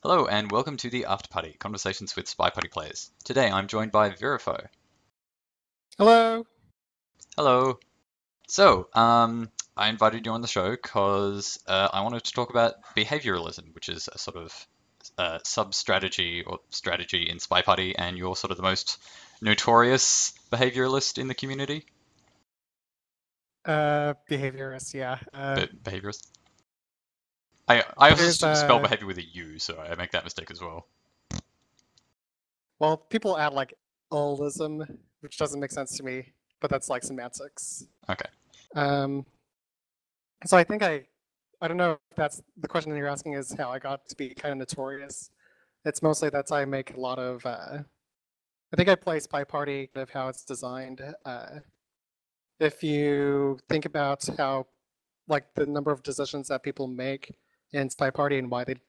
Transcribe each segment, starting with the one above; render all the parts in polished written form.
Hello and welcome to the AfterParty, Conversations with Spy Party Players. Today I'm joined by Virifaux. Hello. Hello. I invited you on the show because I wanted to talk about behaviourism, which is a sort of sub-strategy or strategy in Spy Party, and you're sort of the most notorious behaviouralist in the community. Behaviorist, yeah. Behaviourist. I also There's spell behaviour with a U, so I make that mistake as well. well, people add like holism, which doesn't make sense to me, but that's like semantics. Okay. So I think I don't know if that's the question that you're asking is how I got to be kind of notorious. It's mostly that I make a lot of I think I play Spy Party of how it's designed. If you think about how like the number of decisions that people make in Spy Party and why they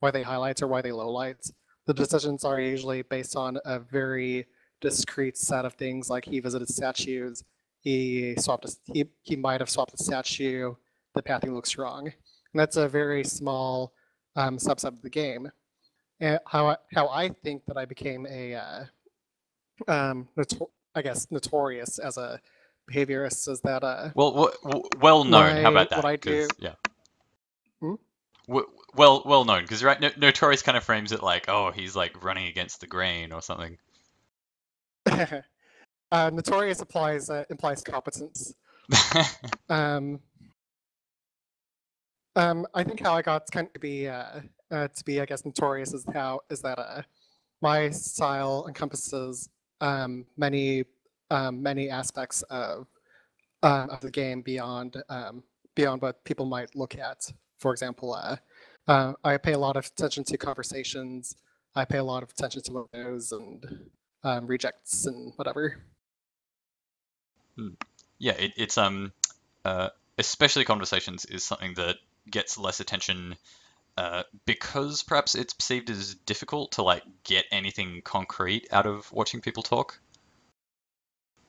highlight or why they lowlight, the decisions are usually based on a very discrete set of things. Like he visited statues, he might have swapped a statue, the pathing looks wrong, and that's a very small subset of the game. And how I think that I became a notorious as a behaviorist is that Well known. How about that? what I do. Yeah. Hmm? Well known, because right, Notorious kind of frames it like, oh, he's like running against the grain or something. Notorious implies competence. I think how I got kind of to be I guess notorious is that my style encompasses many aspects of the game beyond what people might look at. For example, I pay a lot of attention to conversations. I pay a lot of attention to windows and rejects and whatever. Yeah, it's especially conversations is something that gets less attention because perhaps it's perceived as difficult to like get anything concrete out of watching people talk.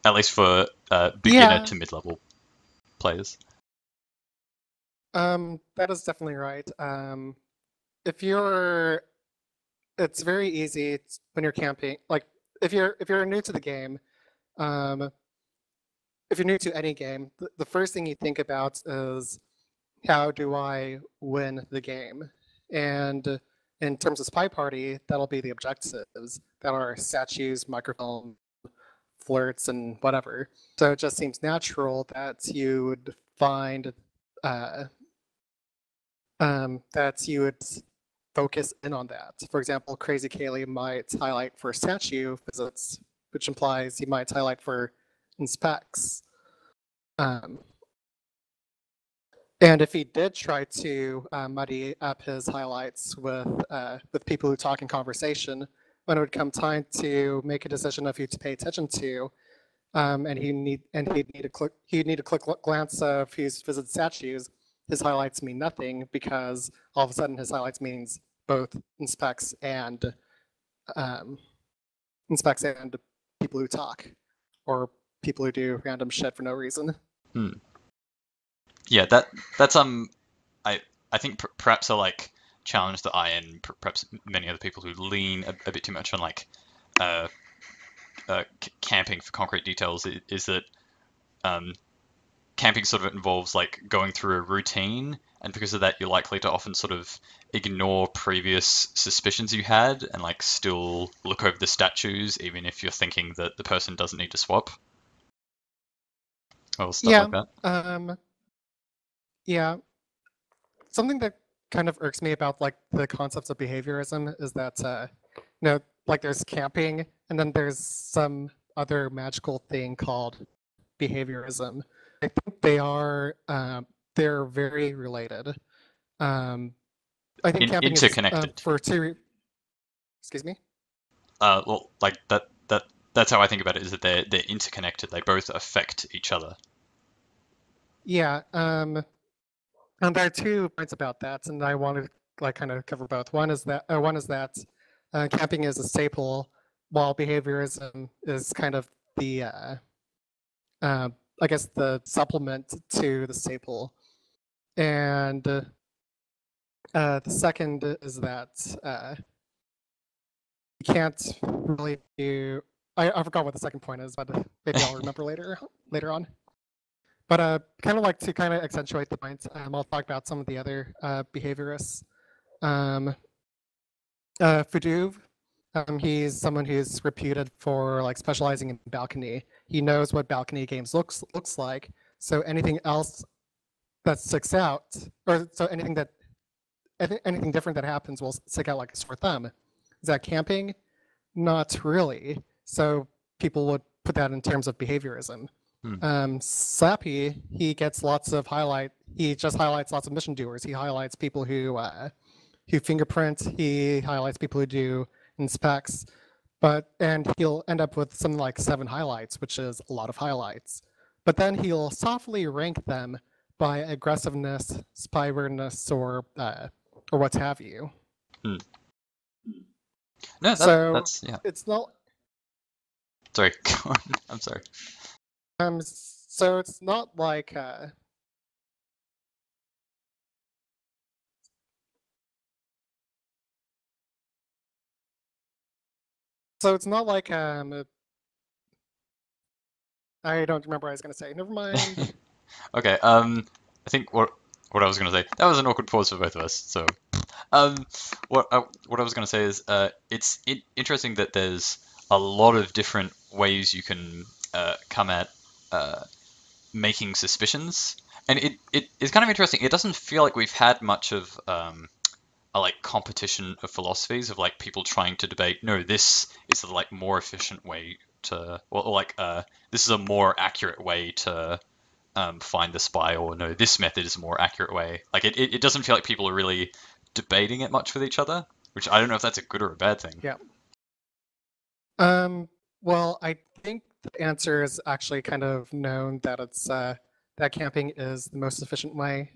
At least for beginner to mid-level players. That is definitely right. It's very easy when you're camping. Like if you're new to the game, if you're new to any game, the first thing you think about is how do I win the game? And in terms of Spy Party, that'll be the objectives that are statues, microphone, flirts, and whatever. So it just seems natural that you would find that you would focus in on that. For example, Crazy Kaylee might highlight for statue visits, which implies he might highlight for inspects. And if he did try to muddy up his highlights with people who talk in conversation, when it would come time to make a decision of who to pay attention to, and he'd need a quick glance of who's visited statues, his highlights mean nothing because all of a sudden his highlights means both inspects and people who talk or people who do random shit for no reason. Yeah, that's I think perhaps a like challenge that I and perhaps many other people who lean a bit too much on like camping for concrete details is that camping sort of involves like going through a routine, and because of that, you're likely to often sort of ignore previous suspicions you had and like still look over the statues, even if you're thinking that the person doesn't need to swap. Or stuff like that. Yeah. Something that kind of irks me about like the concepts of behaviorism is that like there's camping and then there's some other magical thing called behaviorism. I think they're very related. I think camping interconnected. is for two. Excuse me. Well, like that's how I think about it. Is that they're interconnected. They both affect each other. Yeah. And there are 2 points about that, and I want to like kind of cover both. One is that camping is a staple, while behaviorism is kind of the I guess the supplement to the staple. And The second is that you can't really do. I forgot what the second point is, but maybe I'll remember later on. But kind of like to kind of accentuate the point, I'll talk about some of the other behaviorists. Fudu, he's someone who's reputed for like specializing in balcony. He knows what balcony games looks like. So anything else that sticks out, or so anything different that happens will stick out like a sore thumb. Is that camping? Not really. So people would put that in terms of behaviorism. Slappy, he gets lots of highlight. He just highlights lots of mission doers. He highlights people who fingerprint. He highlights people who do inspects. And he'll end up with something like 7 highlights, which is a lot of highlights. But then he'll softly rank them by aggressiveness, spywardness, or what have you. No, that's yeah. It's not. Sorry, go on. I'm sorry. So it's not like. So it's not like I don't remember what I was going to say. Never mind. Okay. I think what I was going to say, that was an awkward pause for both of us. So, what I was going to say is, it's interesting that there's a lot of different ways you can come at making suspicions, and it is kind of interesting. It doesn't feel like we've had much of a like competition of philosophies of like people trying to debate. No, this is the like more efficient way to, or like this is a more accurate way to find the spy, or no, this method is a more accurate way. Like it doesn't feel like people are really debating it much with each other, which I don't know if that's a good or a bad thing. Yeah. Well, I think the answer is actually kind of known that it's that camping is the most efficient way.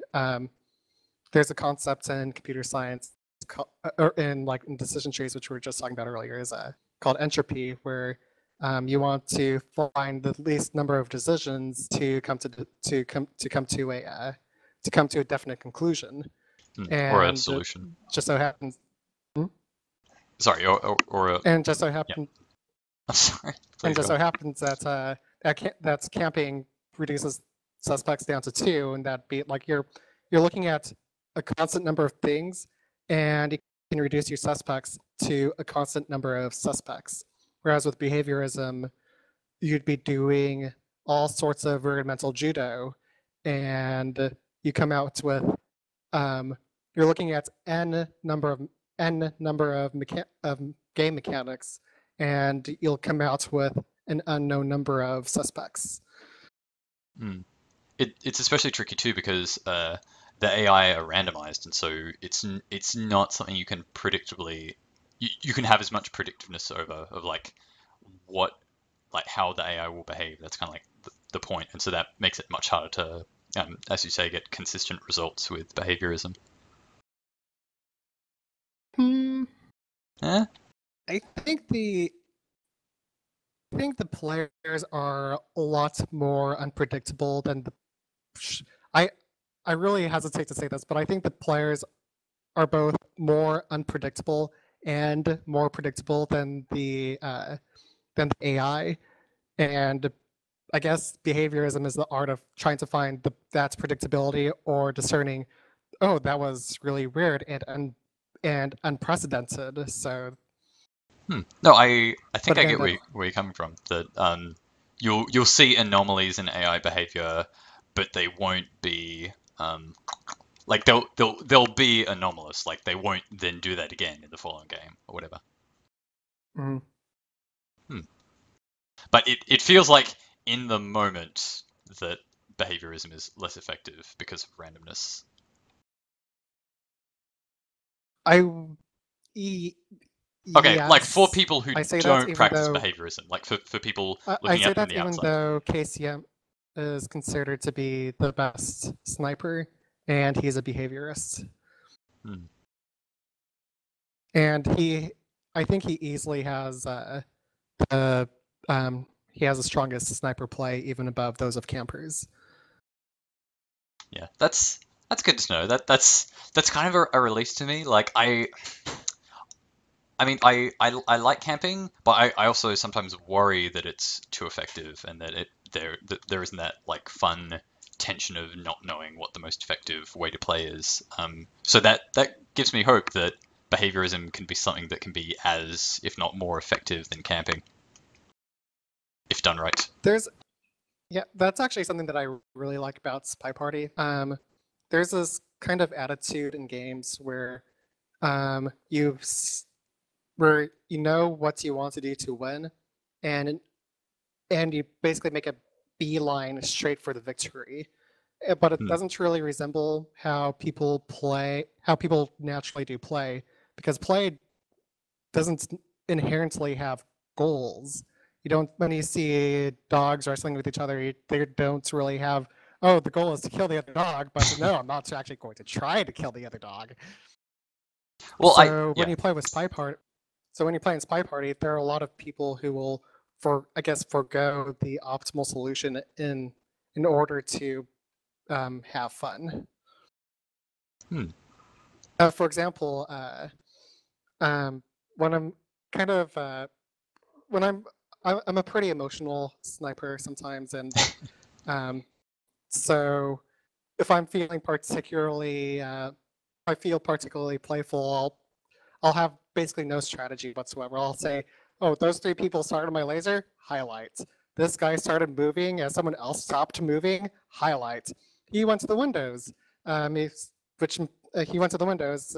There's a concept in computer science, or in decision trees, which we were just talking about earlier, is called entropy, where you want to find the least number of decisions to come to a definite conclusion, or a solution. Just so happens. Sorry, or and just so happens. Yeah. I'm sorry. And just so happens that that's camping reduces suspects down to 2, and that be like you're looking at a constant number of things, and you can reduce your suspects to a constant number of suspects. Whereas with behaviorism, you'd be doing all sorts of rudimental judo, and you come out with you're looking at n number of game mechanics, and you'll come out with an unknown number of suspects. It's especially tricky too because the AI are randomized, and so it's not something you can predictably. You can have as much predictiveness over of like how the AI will behave. That's kind of like the point, and so that makes it much harder to, as you say, get consistent results with behaviorism. I think the players are a lot more unpredictable than the. I really hesitate to say this, but I think the players are both more unpredictable and more predictable than the AI. And I guess behaviorism is the art of trying to find that's predictability, or discerning, oh, that was really weird and unprecedented. So. No, I think I get where you're coming from. That you'll see anomalies in AI behavior, but they won't be like they'll be anomalous. Like they won't then do that again in the following game or whatever. But it feels like in the moment that behaviorism is less effective because of randomness. Okay, yes. like for people who don't practice behaviorism, like for people looking at it from the outside. Even though KCM is considered to be the best sniper, and he's a behaviorist. And I think he easily has he has the strongest sniper play, even above those of campers. Yeah, that's That's good to know. That's kind of a release to me. Like I mean, I like camping, but I also sometimes worry that it's too effective and that there isn't that like fun tension of not knowing what the most effective way to play is. So that gives me hope that behaviorism can be something that can be as, if not more effective than camping, if done right. Yeah, that's actually something that I really like about Spy Party. There's this kind of attitude in games where um, you where you know what you want to do to win, and you basically make a beeline straight for the victory. But it Hmm. doesn't really resemble how people play, how people naturally do play, because play doesn't inherently have goals. You don't, when you see dogs wrestling with each other, they don't really have, oh, the goal is to kill the other dog, but no, I'm not actually going to try to kill the other dog. Well, So when yeah. you play with Spy Party, so when you play in Spy Party, there are a lot of people who will, I guess, forego the optimal solution in order to have fun. Hmm. For example, um, when I'm kind of when I'm a pretty emotional sniper sometimes, and um, so if I'm feeling particularly, I feel particularly playful, I'll have basically no strategy whatsoever. I'll say, oh, those three people started my laser, highlights. This guy started moving as someone else stopped moving, highlights. He went to the windows, he went to the windows,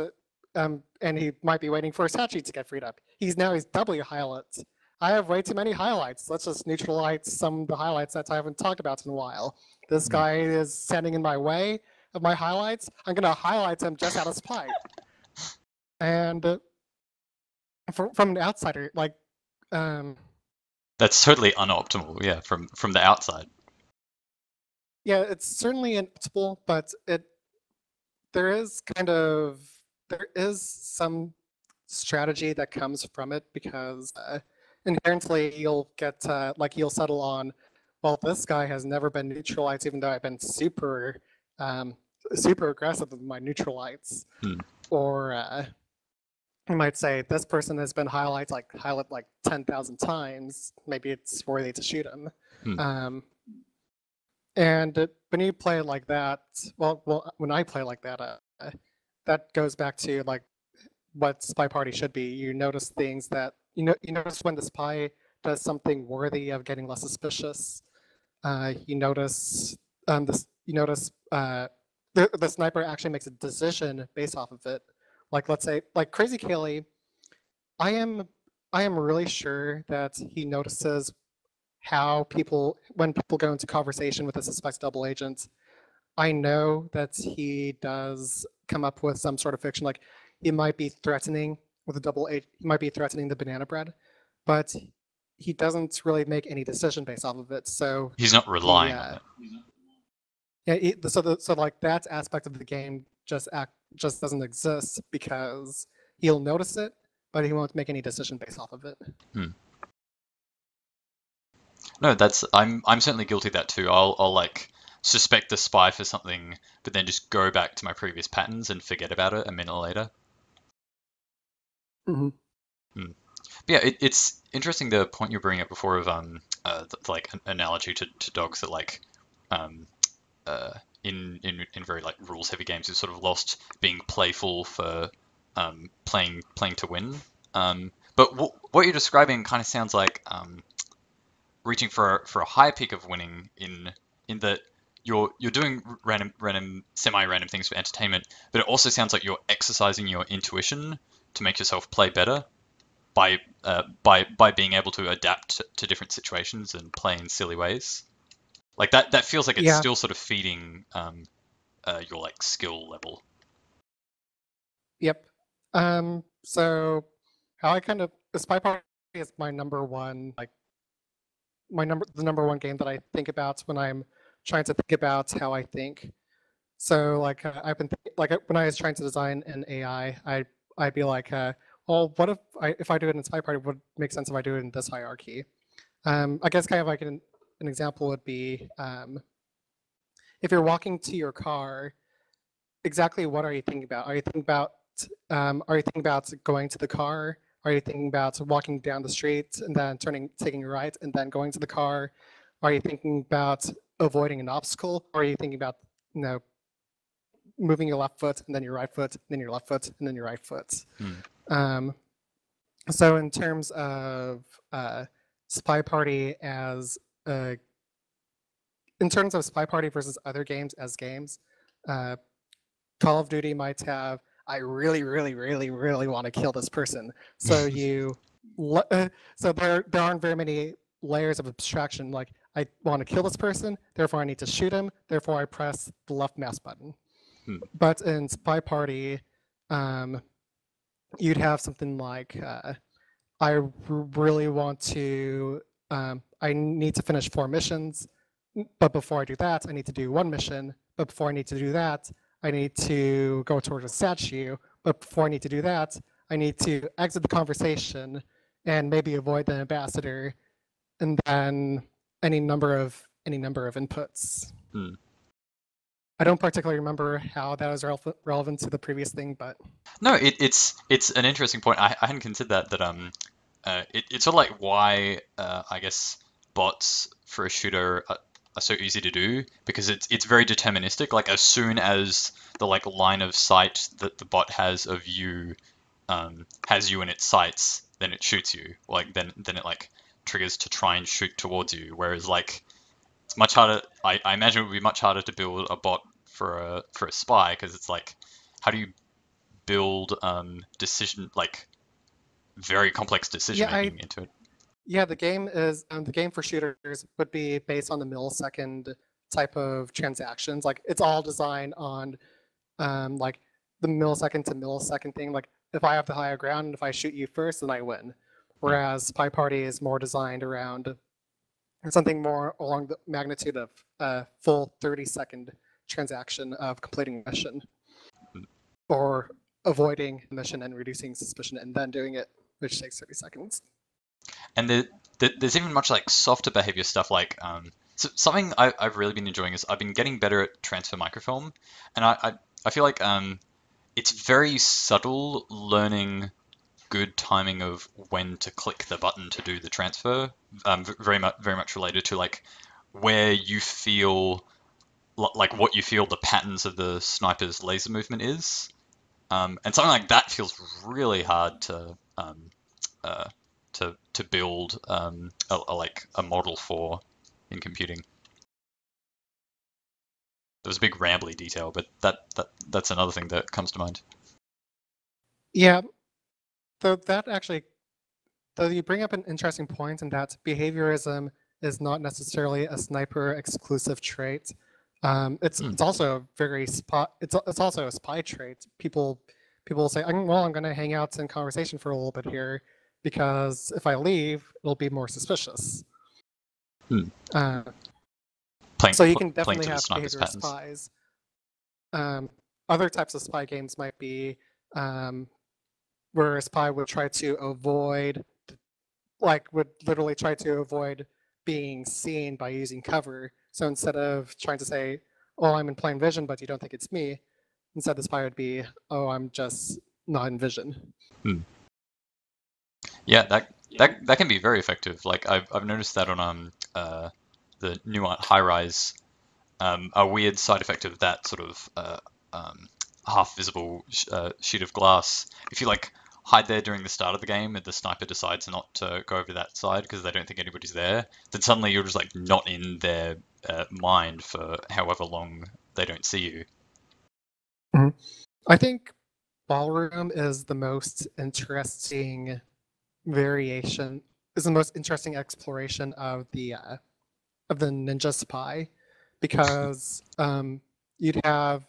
and he might be waiting for a statue to get freed up. He's W highlights. I have way too many highlights. Let's just neutralize some of the highlights that I haven't talked about in a while. This Hmm. guy is standing in my way of my highlights. I'm gonna highlight him just out of spite. And from an outsider, like, um, That's totally unoptimal, yeah, from the outside. yeah, it's certainly inevitable, but there is kind of there is some strategy that comes from it because inherently you'll get like you'll settle on, well, this guy has never been neutralized, even though I've been um, super aggressive with my neutralites, Hmm. or you might say this person has been highlight like 10,000 times. Maybe it's worthy to shoot him. Hmm. Um, and when you play like that, when I play like that, that goes back to like what Spy Party should be. You notice things that you notice when the spy does something worthy of getting less suspicious. You notice this. You notice the sniper actually makes a decision based off of it. Like let's say like Crazy Kaylee, I am I am really sure that he notices how when people go into conversation with a suspect double agent. I know that he does come up with some sort of fiction, like he might be threatening with a double agent, he might be threatening the banana bread, but he doesn't really make any decision based off of it. So He's not he, relying on it. yeah, so like that aspect of the game just doesn't exist because he'll notice it, but he won't make any decision based off of it. Hmm. No, I'm certainly guilty of that too. I'll like suspect the spy for something, but then just go back to my previous patterns and forget about it a minute later. Mm-hmm. Hmm. But yeah, it's interesting the point you were bringing up before of like an analogy to dogs that like um in very like rules heavy games is sort of lost being playful for playing to win. But what you're describing kind of sounds like reaching for a higher peak of winning in that you're doing random semi-random things for entertainment, but it also sounds like you're exercising your intuition to make yourself play better by being able to adapt to different situations and play in silly ways. Like that feels like it's Yeah. still sort of feeding your like skill level. Yep. So how I kind of Spy Party is my number one like the number one game that I think about when I'm trying to think about how I think. So like I've been when I was trying to design an AI, I'd be like, well, what if I do it in Spy Party? Would make sense if I do it in this hierarchy? I guess kind of like an example would be if you're walking to your car exactly what are you thinking about? Are you thinking about going to the car? Are you thinking about walking down the street and then taking a right and then going to the car? Are you thinking about avoiding an obstacle? Or are you thinking about, you know, moving your left foot and then your right foot, and then your left foot and then your right foot? Um, so in terms of Spy Party as a in terms of Spy Party versus other games as games, uh, Call of Duty might have, I really, really, really, really want to kill this person. So so there aren't very many layers of abstraction. Like, I want to kill this person, therefore I need to shoot him, therefore I press the left mouse button. But in Spy Party, you'd have something like, I really want to, I need to finish 4 missions, but before I do that, I need to do 1 mission. But before I need to do that, I need to go towards a statue. But before I need to do that, I need to exit the conversation and maybe avoid the ambassador, and then any number of inputs. I don't particularly remember how that was relevant to the previous thing, but No, it's an interesting point. I hadn't considered it's sort of like why I guess bots for a shooter are so easy to do, because it's very deterministic. Like, as soon as the like line of sight that the bot has of you has you in its sights, then it shoots you. Like, then it like triggers to try and shoot towards you. Whereas like it's much harder. I imagine it would be much harder to build a bot for a spy, because it's like, how do you build like very complex decision making into it? Yeah, the game for shooters would be based on the millisecond type of transactions. Like, it's all designed on like the millisecond to millisecond thing. Like, if I have the higher ground and if I shoot you first, then I win. Whereas Spy Party is more designed around something more along the magnitude of a full 30-second transaction of completing a mission, or avoiding a mission and reducing suspicion and then doing it, which takes 30 seconds. And there's even much like softer behavior stuff, like so something I've really been enjoying is I've been getting better at transfer microfilm, and I feel like it's very subtle learning good timing of when to click the button to do the transfer. Very much related to like where you feel like what you feel the patterns of the sniper's laser movement is, and something like that feels really hard uh, to build like a model for in computing. There was a big rambly detail, but that's another thing that comes to mind. Yeah, though you bring up an interesting point in that behaviorism is not necessarily a sniper exclusive trait. It's also a very it's also a spy trait. People will say, I'm going to hang out in conversation for a little bit here, because if I leave, it'll be more suspicious. So you can definitely have behavioral spies. Other types of spy games might be where a spy would try to avoid, would literally try to avoid being seen by using cover. So instead of trying to say, oh, I'm in plain vision, but you don't think it's me, instead the spy would be, oh, I'm just not in vision. Yeah, that can be very effective. Like, I've noticed that on the new art High Rise, a weird side effect of that sort of half visible sheet of glass. If you like hide there during the start of the game and the sniper decides not to go over that side because they don't think anybody's there, then suddenly you're just like not in their mind for however long they don't see you. I think Ballroom is the most interesting variation, is the most interesting exploration of the ninja spy, because you have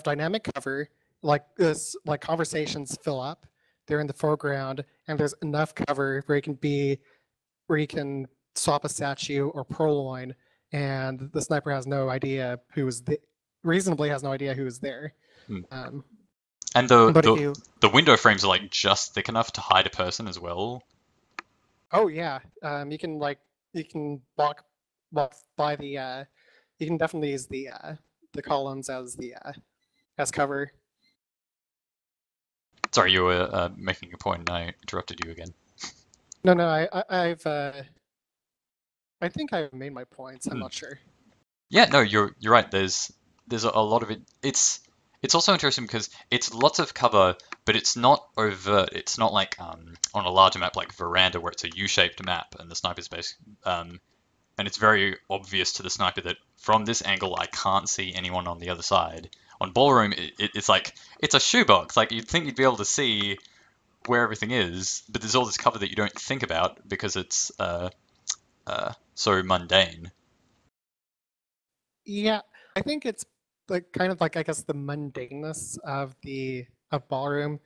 dynamic cover, like this, like conversations fill up, they're in the foreground, and there's enough cover where you can swap a statue or purloin, and the sniper has no idea reasonably has no idea who is there. And the window frames are like just thick enough to hide a person as well. Oh yeah, you can walk by the. You can definitely use the columns as the as cover. Sorry, you were making a point and I interrupted you again. No, I think I've made my points. I'm not sure. Yeah, no, you're right. There's a lot of it. It's also interesting because it's lots of cover, but it's not overt. It's not like on a larger map like Veranda where it's a U-shaped map and the sniper's base, and it's very obvious to the sniper that from this angle I can't see anyone on the other side. On Ballroom, it's like it's a shoebox. Like you'd think you'd be able to see where everything is, but there's all this cover that you don't think about because it's so mundane. Yeah, I think it's like kind of like I guess the mundaneness of Ballroom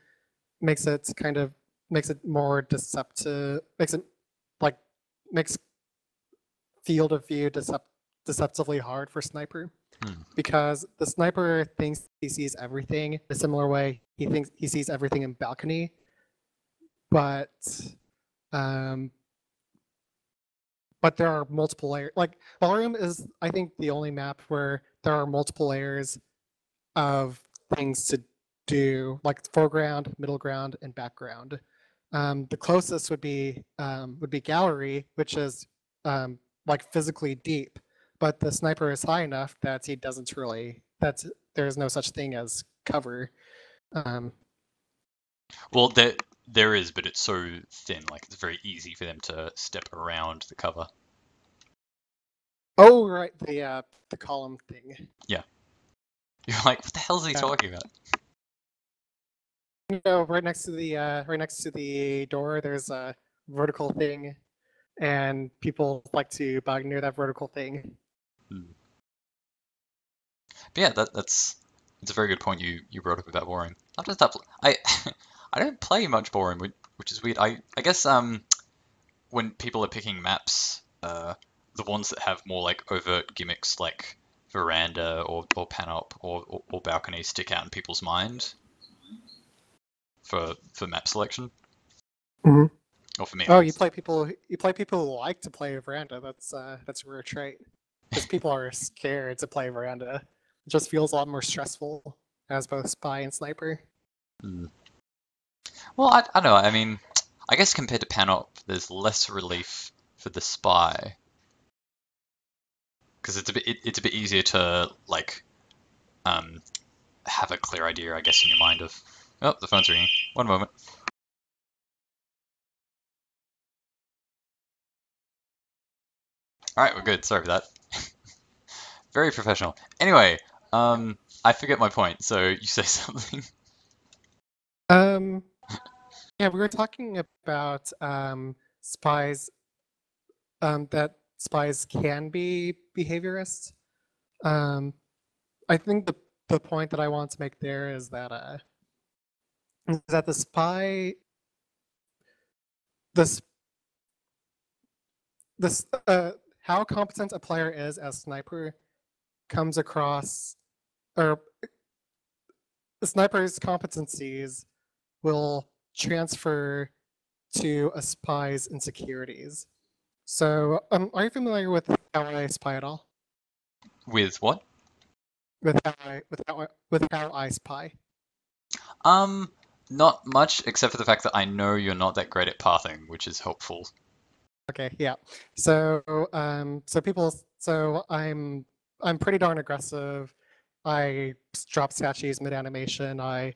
makes it more deceptive, makes field of view deceptively hard for sniper, because the sniper thinks he sees everything in a similar way he thinks he sees everything in balcony, but there are multiple layers. Like Ballroom is, I think, the only map where there are multiple layers of things to do, like foreground, middle ground, and background. The closest would be gallery, which is like physically deep, but the sniper is high enough that he doesn't really. There's no such thing as cover. Well, there is, but it's so thin. Like it's very easy for them to step around the cover. Oh, right, the column thing. Yeah. You're like, what the hell is he talking about? You know, right next to the door, there's a vertical thing, and people like to bug near that vertical thing. But yeah, it's a very good point you brought up about Ballroom. How does that? I don't play much Ballroom, which is weird. I guess when people are picking maps, the ones that have more like overt gimmicks like Veranda or Pan Up or Balcony stick out in people's mind for map selection. Mm-hmm. Or for me. Oh, you play people who like to play Veranda. That's a rare trait. Because people are scared to play Veranda. It just feels a lot more stressful as both spy and sniper. Well, I don't know. I mean, I guess compared to Panop, there's less relief for the spy because it's a bit easier to like have a clear idea, I guess, in your mind of. Oh, the phone's ringing. One moment. All right, we're good. Sorry for that. Very professional. Anyway, I forget my point, so you say something. Yeah, we were talking about spies. That spies can be behaviorists. I think the point that I want to make there is that the spy, this how competent a player is as sniper comes across, or the sniper's competencies will transfer to a spy's insecurities. So, are you familiar with how I spy at all? With what? With how I spy? Not much, except for the fact that I know you're not that great at pathing, which is helpful. Okay, yeah. So, I'm pretty darn aggressive. I drop statues mid animation. I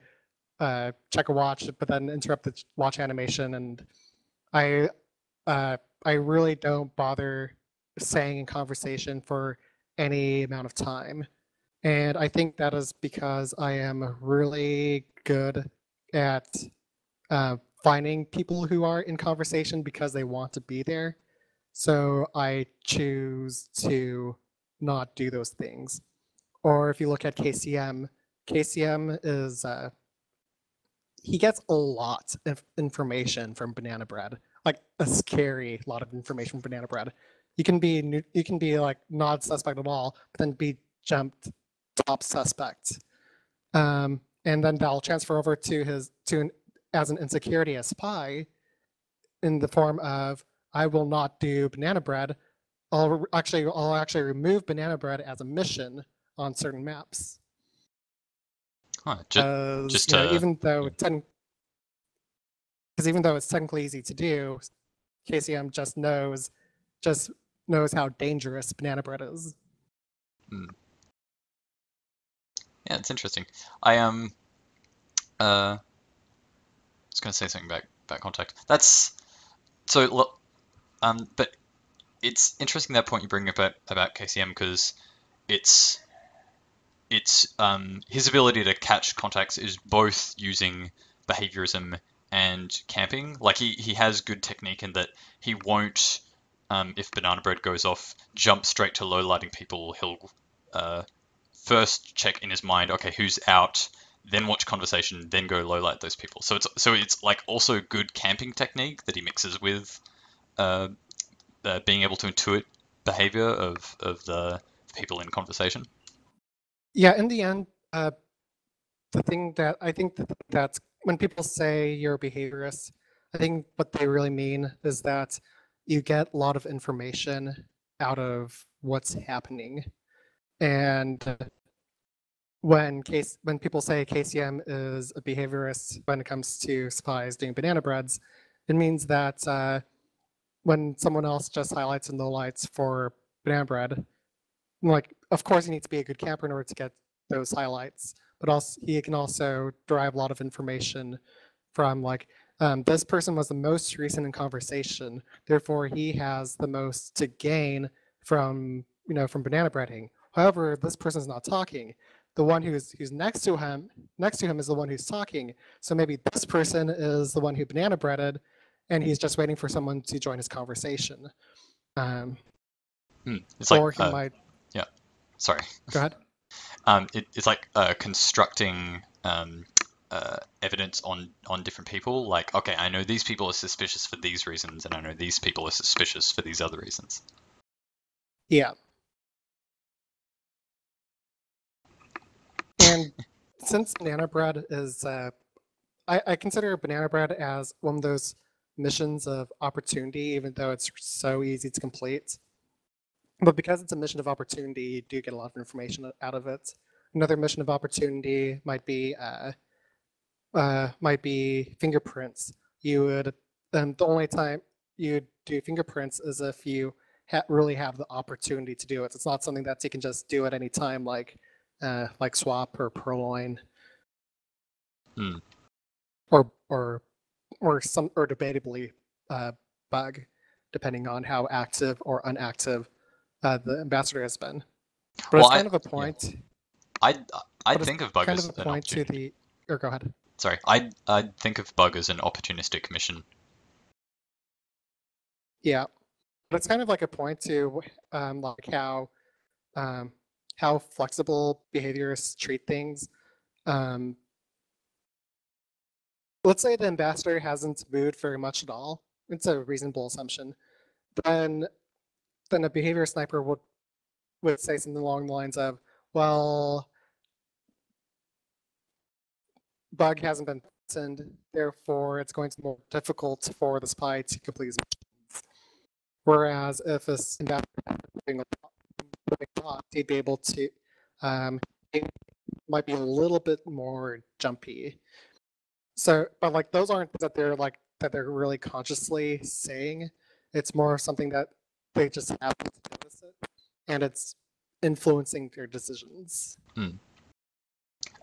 check a watch, but then interrupt the watch animation, and I really don't bother staying in conversation for any amount of time. And I think that is because I am really good at finding people who are in conversation because they want to be there. So I choose to not do those things. Or if you look at KCM, KCM is he gets a lot of information from Banana Bread, like a scary lot of information from Banana Bread. You can be like not suspect at all, but then be jumped top suspect, and then that'll transfer over to as an insecurity as spy, in the form of I will not do Banana Bread. I'll actually remove Banana Bread as a mission on certain maps. Huh, just You know, to even though it's technically easy to do, KCM just knows how dangerous banana bread is. yeah, it's interesting. I was going to say something about contact. That's so look, but it's interesting that point you bring up about KCM because it's his ability to catch contacts is both using behaviorism and camping. Like he has good technique in that he won't, if banana bread goes off, jump straight to low lighting people. He'll first check in his mind, okay, who's out, then watch conversation, then go low light those people. So it's like also good camping technique that he mixes with uh, being able to intuit behavior of the people in conversation. Yeah, in the end, the thing that I think that's when people say you're a behaviorist, I think what they really mean is that you get a lot of information out of what's happening. And when people say KCM is a behaviorist when it comes to spies doing banana breads, it means that when someone else just highlights and lowlights for banana bread, like of course you need to be a good camper in order to get those highlights, but also he can also derive a lot of information from like this person was the most recent in conversation, therefore he has the most to gain from from banana breading. However, this person is not talking. The one who's next to him is the one who's talking. So maybe this person is the one who banana breaded, and he's just waiting for someone to join his conversation. It's like Or he might. yeah. Sorry. Go ahead. It's like constructing evidence on different people. Like, okay, I know these people are suspicious for these reasons, and I know these people are suspicious for these other reasons. Yeah. And since banana bread is, I consider banana bread as one of those missions of opportunity, even though it's so easy to complete. But because it's a mission of opportunity, you do get a lot of information out of it. Another mission of opportunity might be fingerprints. You would the only time you do fingerprints is if you really have the opportunity to do it. It's not something that you can just do at any time, like swap or purloin, or debatably bug, depending on how active or unactive the ambassador has been. But well, it's kind of a point. Yeah. I'd think of bug as an opportunity. Or go ahead. Sorry, I'd think of bug as an opportunistic mission. Yeah, but it's kind of like a point to like how flexible behaviorists treat things. Let's say the ambassador hasn't moved very much at all. It's a reasonable assumption. Then a behavior sniper would say something along the lines of, well, bug hasn't been threatened, therefore it's going to be more difficult for the spy to complete his missions. Whereas if a ambassador had been moving a lot, he'd be able to, it might be a little bit more jumpy. So, but like those aren't that they're really consciously saying. It's more something that they just happen to notice it, and it's influencing their decisions.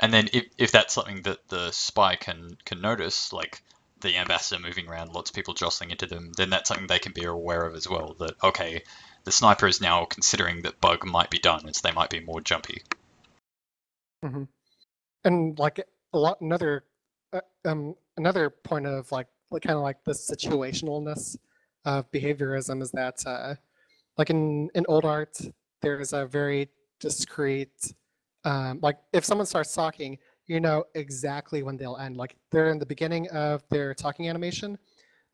And then if that's something that the spy can notice, like the ambassador moving around, lots of people jostling into them, then that's something they can be aware of as well. That okay, the sniper is now considering that bug might be done, so they might be more jumpy. Mm-hmm. And like another point of like kind of like the situationalness of behaviorism is that like in old art there is a very discrete like if someone starts talking, you know exactly when they'll end. Like they're in the beginning of their talking animation,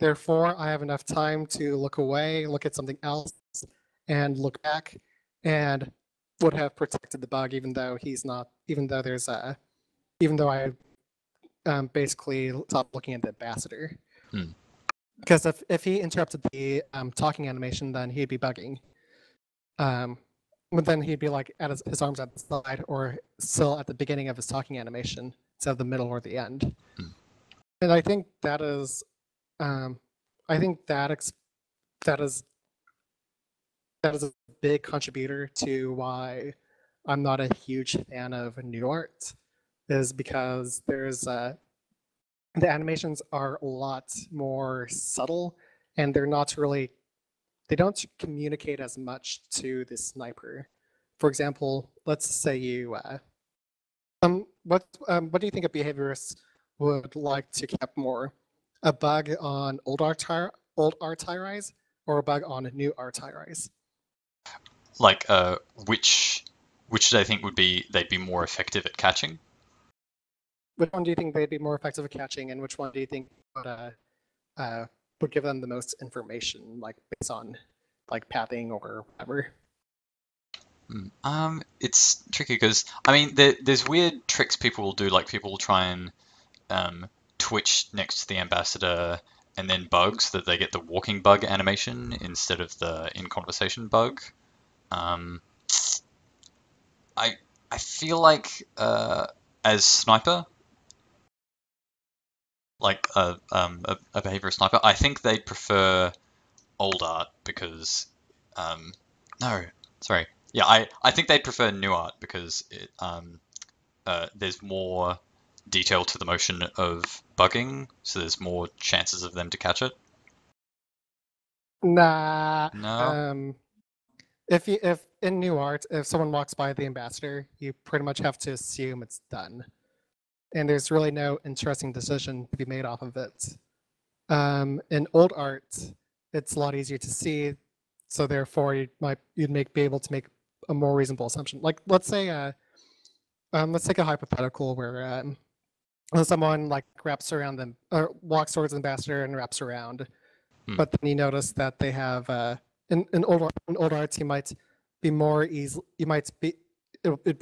therefore I have enough time to look away, look at something else, and look back, and would have protected the bug even though I basically stopped looking at the ambassador. Because if he interrupted the talking animation, then he'd be bugging. but then he'd be like at his arms at the side or still at the beginning of his talking animation instead of the middle or the end. Hmm. And I think that is, I think that is a big contributor to why I'm not a huge fan of new art, is because there's the animations are a lot more subtle, and they don't communicate as much to the sniper. For example, let's say you what do you think a behaviorist would like to keep more? A bug on old artiries or a bug on new artiries? Like, which do they think they'd be more effective at catching? Which one do you think they'd be more effective at catching, and which one do you think would give them the most information, like based on like pathing or whatever? It's tricky because I mean, there's weird tricks people will do, like people will try and twitch next to the ambassador and then bug so that they get the walking bug animation instead of the in conversation bug. Um, I I feel like as sniper, like a behavior sniper, I think they'd prefer old art because no, sorry, yeah, I think they'd prefer new art because there's more detail to the motion of bugging, so there's more chances of them to catch it. Nah. No. If in new art, if someone walks by the ambassador, you pretty much have to assume it's done, and there's really no interesting decision to be made off of it. In old art, it's a lot easier to see, so therefore be able to make a more reasonable assumption. Like let's take a hypothetical where someone like wraps around them or walks towards the ambassador and wraps around, but then you notice that they have in old arts you might be more easy. You might be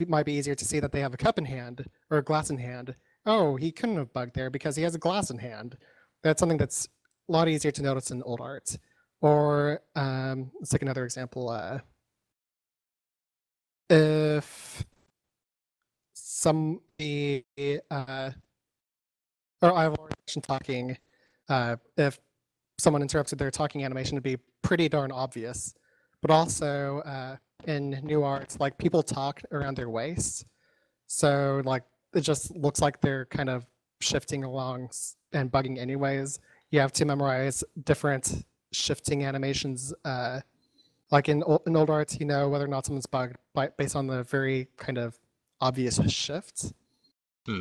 might be easier to see that they have a cup in hand or a glass in hand. Oh, he couldn't have bugged there because he has a glass in hand. That's something that's a lot easier to notice in old art. Or let's take another example. If somebody, or I've already mentioned talking, if someone interrupted their talking animation, it'd be pretty darn obvious. But also in new arts, like people talk around their waist, so like it just looks like they're kind of shifting along and bugging anyways. You have to memorize different shifting animations. Like in old arts, you know whether or not someone's bugged based on the very kind of obvious shifts.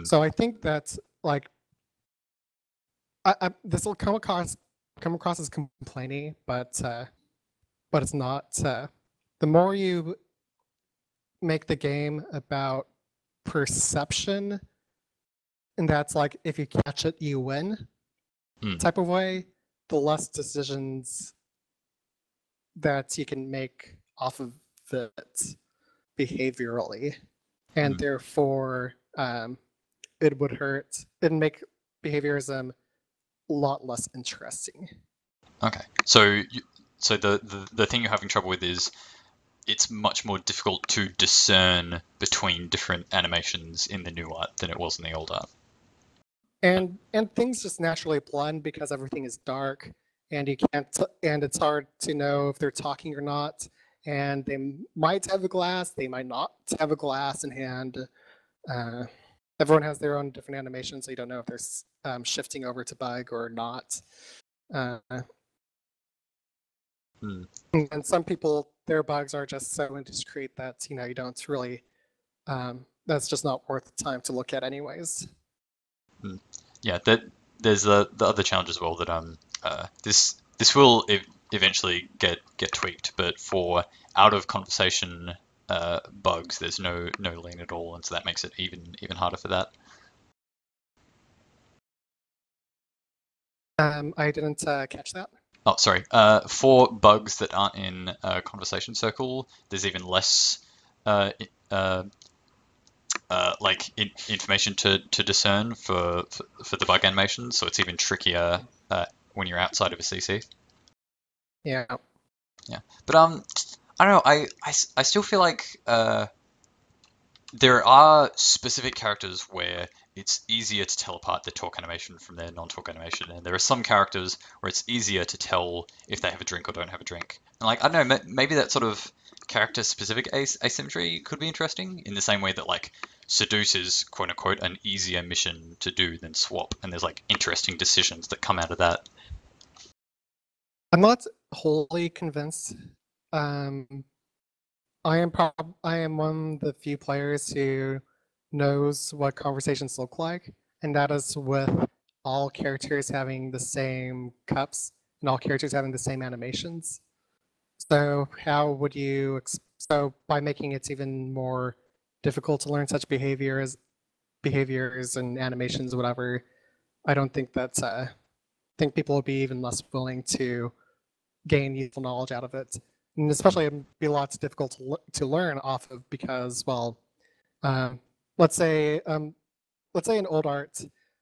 So I think that like this will come across as complaining, but it's not. The more you make the game about perception, and that's like if you catch it, you win type of way, the less decisions that you can make off of it behaviorally, and therefore it would hurt. It'd make behaviorism a lot less interesting. Okay, so the thing you're having trouble with is it's much more difficult to discern between different animations in the new art than it was in the old art. And things just naturally blend because everything is dark, and you can't and it's hard to know if they're talking or not, and they might have a glass, they might not have a glass in hand. Everyone has their own different animations, so you don't know if they're shifting over to bug or not. And some people, their bugs are just so indiscreet that you don't really. That's just not worth the time to look at, anyways. Yeah, there's the other challenge as well that this will eventually get tweaked, but for out of conversation bugs, there's no lean at all, and so that makes it even harder for that. I didn't catch that. Oh, sorry. For bugs that aren't in a conversation circle, there's even less information to discern for the bug animation, so it's even trickier when you're outside of a CC. Yeah. Yeah, but I don't know. I still feel like there are specific characters where it's easier to tell apart their talk animation from their non-talk animation, and there are some characters where it's easier to tell if they have a drink or don't have a drink. And like I don't know, maybe that sort of character-specific asymmetry could be interesting in the same way that like seduce is quote unquote an easier mission to do than swap, and there's like interesting decisions that come out of that. I'm not wholly convinced. Um, I am one of the few players who knows what conversations look like, and that is with all characters having the same cups and all characters having the same animations. So how would you so by making it even more difficult to learn such behaviors and animations, whatever, I don't think that's I think people would be even less willing to gain useful knowledge out of it. And especially it'd be lots difficult to learn off of because, well, um, let's say in old art,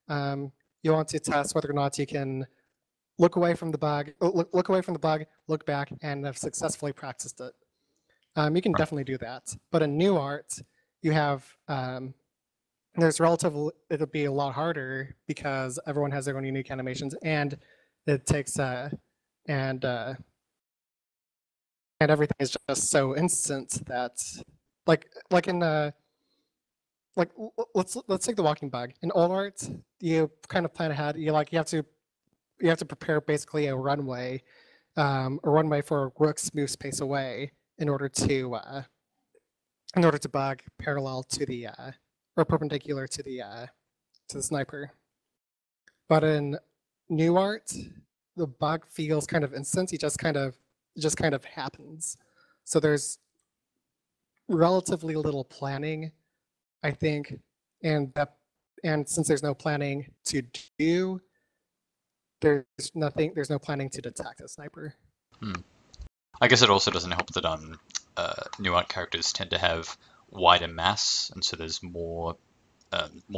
you want to test whether or not you can look away from the bug, look away from the bug, look back, and have successfully practiced it. You can definitely do that. But in new art, you have there's relatively it'll be a lot harder because everyone has their own unique animations, and it takes and everything is just so instant that like in like let's take the walking bug. In old art, you kind of plan ahead. You have to prepare basically a runway for a rook's move space away in order to bug parallel to the or perpendicular to the sniper. But in new art, the bug feels kind of instant. It just kind of happens. So there's relatively little planning, I think, and since there's no planning to do, there's no planning to detect a sniper. I guess it also doesn't help that new art characters tend to have wider mass, and so there's more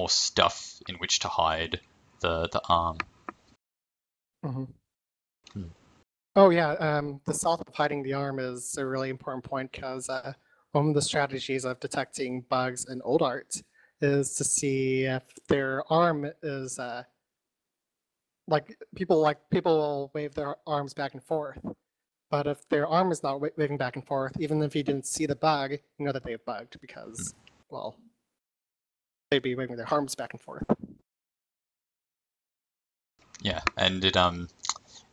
stuff in which to hide the arm. Mm-hmm. Oh yeah, the stealth of hiding the arm is a really important point because one of the strategies of detecting bugs in old art is to see if their arm is people will wave their arms back and forth, but if their arm is not waving back and forth, even if you didn't see the bug, you know that they've bugged because, well, they'd be waving their arms back and forth. Yeah, and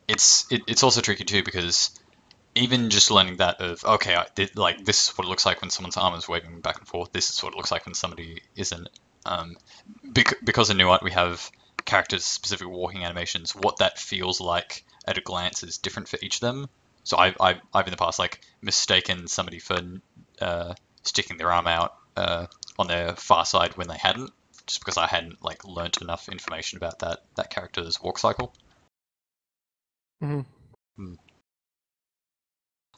it's also tricky too because even just learning that of okay, like this is what it looks like when someone's arm is waving back and forth. This is what it looks like when somebody isn't. Because in New Art we have characters specific walking animations. What that feels like at a glance is different for each of them. So I've in the past like mistaken somebody for sticking their arm out on their far side when they hadn't, just because I hadn't like learnt enough information about that character's walk cycle. Mm-hmm.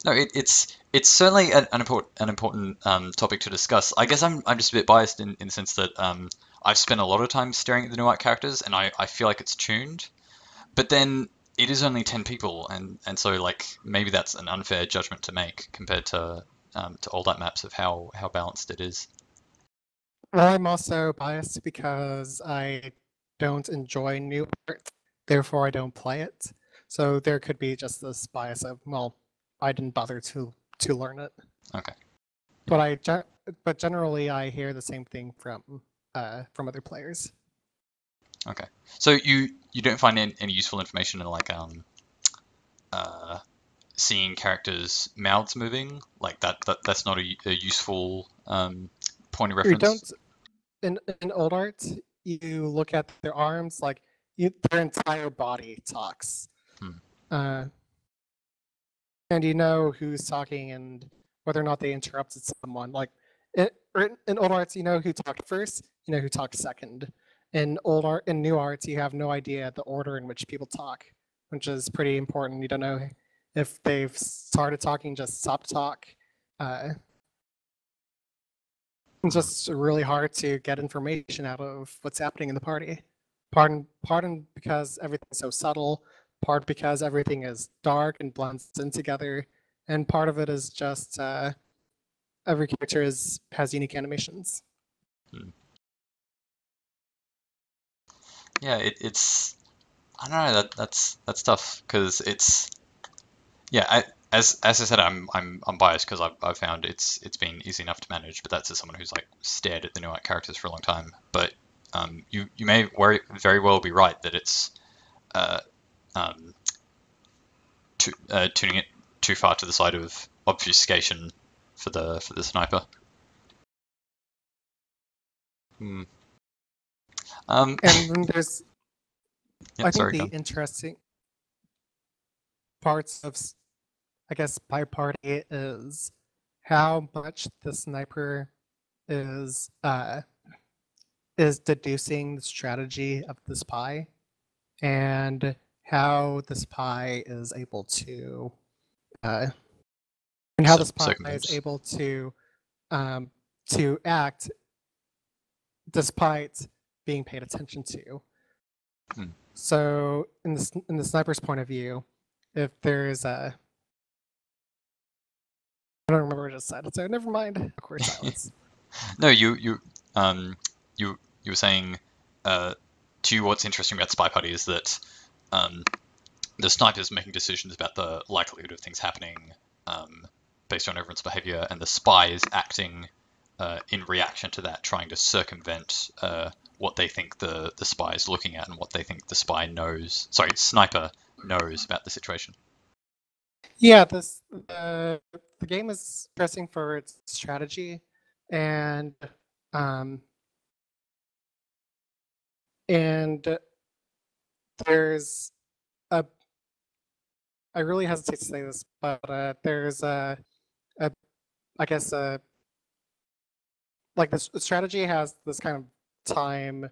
No, it's certainly an important topic to discuss. I guess I'm just a bit biased in the sense that I've spent a lot of time staring at the new art characters, and I feel like it's tuned. But then it is only 10 people, and so like maybe that's an unfair judgment to make compared to old art maps of how balanced it is. Well, I'm also biased because I don't enjoy new art, therefore I don't play it. So there could be just this bias of, well, I didn't bother to learn it. Okay. But generally I hear the same thing from other players. Okay. So you don't find any useful information in like seeing characters' mouths moving like that's not a useful point of reference. You don't in old art. You look at their arms, like their entire body talks, and you know who's talking and whether or not they interrupted someone. Like in old arts, you know who talked first, you know who talked second. In new arts, you have no idea the order in which people talk, which is pretty important. You don't know if they've started talking, just stopped talk. It's just really hard to get information out of what's happening in the party. Pardon because everything's so subtle, part because everything is dark and blends in together, and part of it is just every character has unique animations. Yeah, it's I don't know, that's tough because it's as I said, I'm biased because I've found it's been easy enough to manage, but that's as someone who's like stared at the Nuart characters for a long time. But you may very well be right that it's um, tuning it too far to the side of obfuscation for the sniper. Hmm. And then there's, Yeah, I think sorry, the John. interesting parts of, I guess, by party is how much the sniper is deducing the strategy of the spy, and how the spy is able to and how the spy is able to act despite being paid attention to. So in the sniper's point of view, if there's a, I don't remember what I just said, so never mind. Awkward silence. No, you were saying to you what's interesting about Spy Party is that the sniper's making decisions about the likelihood of things happening based on everyone's behavior, and the spy is acting in reaction to that, trying to circumvent what they think the spy is looking at and what they think the sniper knows about the situation. Yeah, the game is stressing for its strategy, and there's a, I really hesitate to say this, but there's I guess like this strategy has this kind of time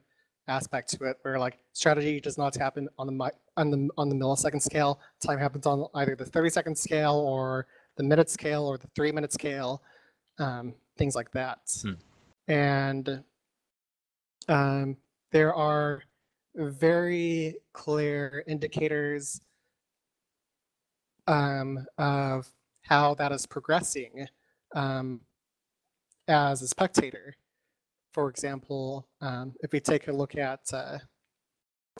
aspect to it, where like strategy does not happen on the millisecond scale. Time happens on either the 30-second scale or the minute scale or the 3-minute scale, things like that. And there are very clear indicators of how that is progressing as a spectator. For example, if we take a look at,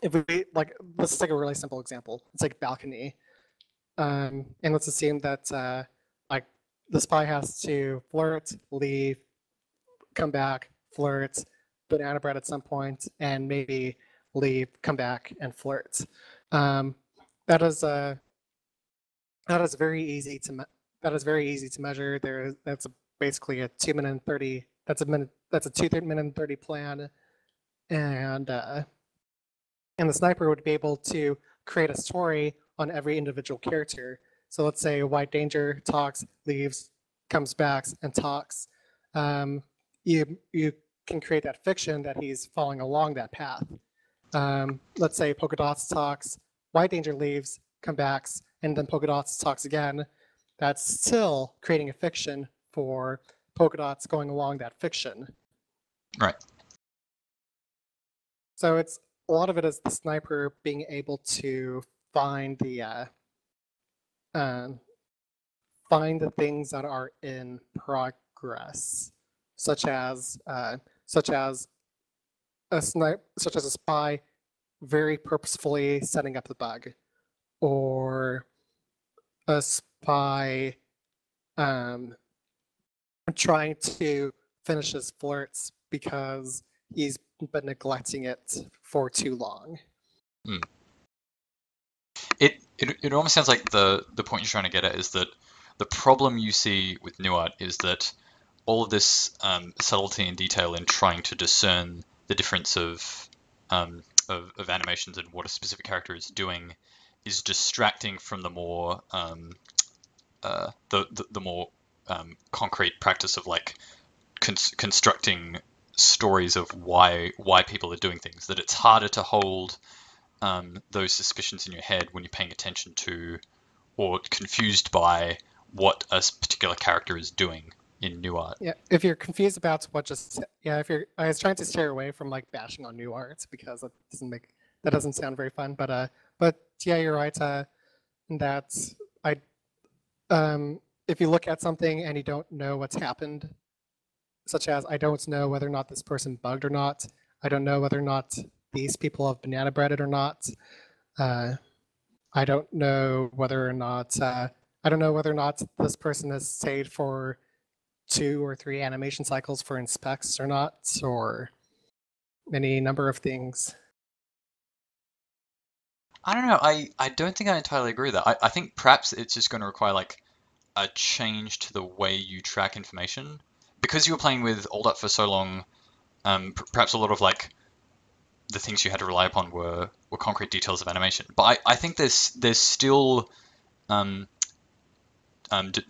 let's take a really simple example. It's like balcony, and let's assume that like the spy has to flirt, leave, come back, flirt, banana bread at some point, and maybe leave, come back, and flirt. That is very easy to measure. That's basically a 2 minute and 30. That's a 2 minute and 30 plan, and the sniper would be able to create a story on every individual character. So let's say White Danger talks, leaves, comes back, and talks. You can create that fiction that he's following along that path. Let's say Polka Dots talks, White Danger leaves, comes back, and then Polka Dots talks again. That's still creating a fiction for Polka Dots going along that fiction. Right. So it's a lot of it is the sniper being able to find the things that are in progress, such as a spy very purposefully setting up the bug, or a spy trying to finish his flirts because he's been neglecting it for too long. It almost sounds like the point you're trying to get at is that the problem you see with Nuart is that all of this subtlety and detail in trying to discern the difference of animations and what a specific character is doing is distracting from the more the more concrete practice of like constructing stories of why people are doing things. That it's harder to hold those suspicions in your head when you're paying attention to or confused by what a particular character is doing in Nuart. Yeah, if you're confused about I was trying to steer away from like bashing on Nuart because that doesn't sound very fun. But yeah, you're right. That if you look at something and you don't know what's happened, such as I don't know whether or not this person bugged or not, I don't know whether or not these people have banana breaded or not, I don't know whether or not this person has stayed for 2 or 3 animation cycles for inspects or not, or any number of things. I don't know. I don't think I entirely agree with that. I think perhaps it's just going to require like a change to the way you track information because you were playing with Old for so long. Perhaps a lot of like the things you had to rely upon were concrete details of animation. But I think there's still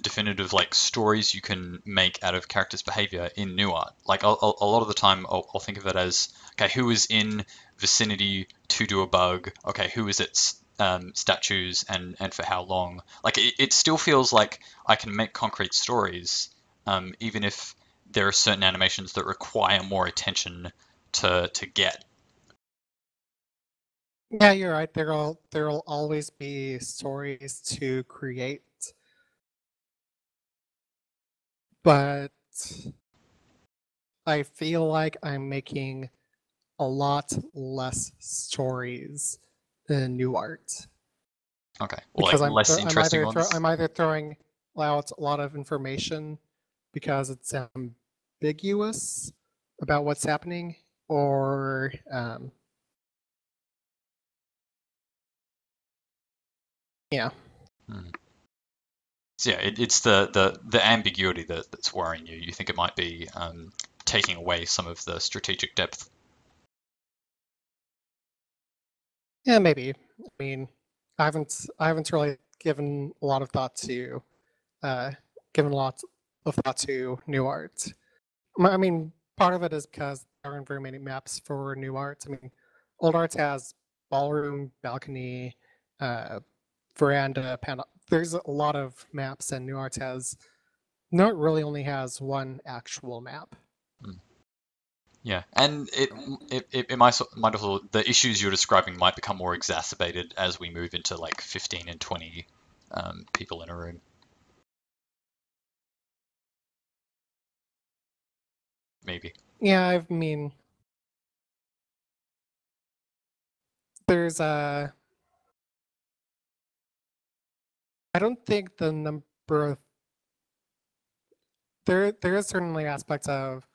definitive like stories you can make out of characters' behavior in new art. Like a lot of the time, I'll think of it as okay, who is in vicinity to do a bug? Okay, who is its statues and for how long? Like it still feels like I can make concrete stories, even if there are certain animations that require more attention to get. Yeah, you're right. There'll always be stories to create, but I feel like I'm making a lot less stories than new art. Okay, well, Because like less interesting ones. I'm either throwing out a lot of information because it's ambiguous about what's happening, or yeah. So yeah, it's the ambiguity that's worrying you. You think it might be taking away some of the strategic depth. Yeah, maybe. I mean, I haven't really given a lot of thought to new art. I mean, part of it is because there aren't very many maps for new art. I mean, old art has ballroom, balcony, veranda, panel. There's a lot of maps, and new art really only has one actual map. Yeah, and it might also the issues you're describing might become more exacerbated as we move into like 15 and 20 people in a room. Maybe. Yeah, I mean, there's a. I don't think the number of there is certainly aspects of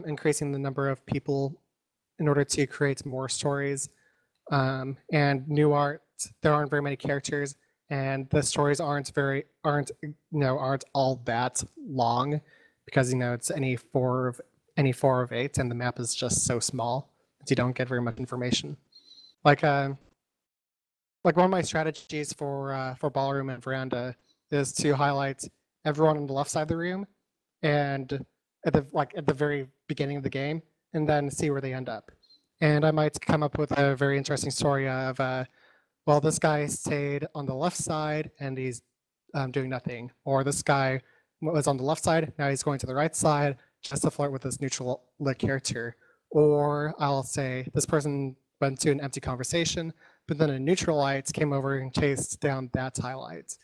increasing the number of people in order to create more stories, and new art. There aren't very many characters, and the stories aren't all that long, because it's any four of 8, and the map is just so small that you don't get very much information. Like one of my strategies for ballroom and veranda is to highlight everyone on the left side of the room, and at the very beginning of the game, and then see where they end up. And I might come up with a very interesting story of, well, this guy stayed on the left side and he's doing nothing, or this guy was on the left side, now he's going to the right side just to flirt with this neutral character. Or I'll say this person went to an empty conversation, but then a neutral light came over and chased down that highlight.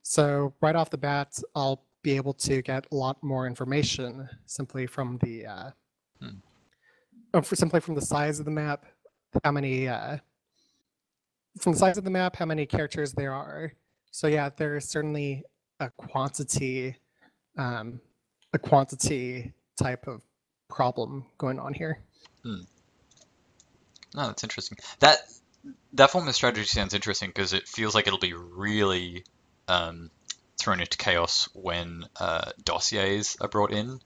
So right off the bat, I'll be able to get a lot more information simply from the simply from the size of the map, how many characters there are. So yeah, there is certainly a quantity type of problem going on here. No, that's interesting. That form of strategy sounds interesting because it feels like it'll be really thrown into chaos when dossiers are brought in.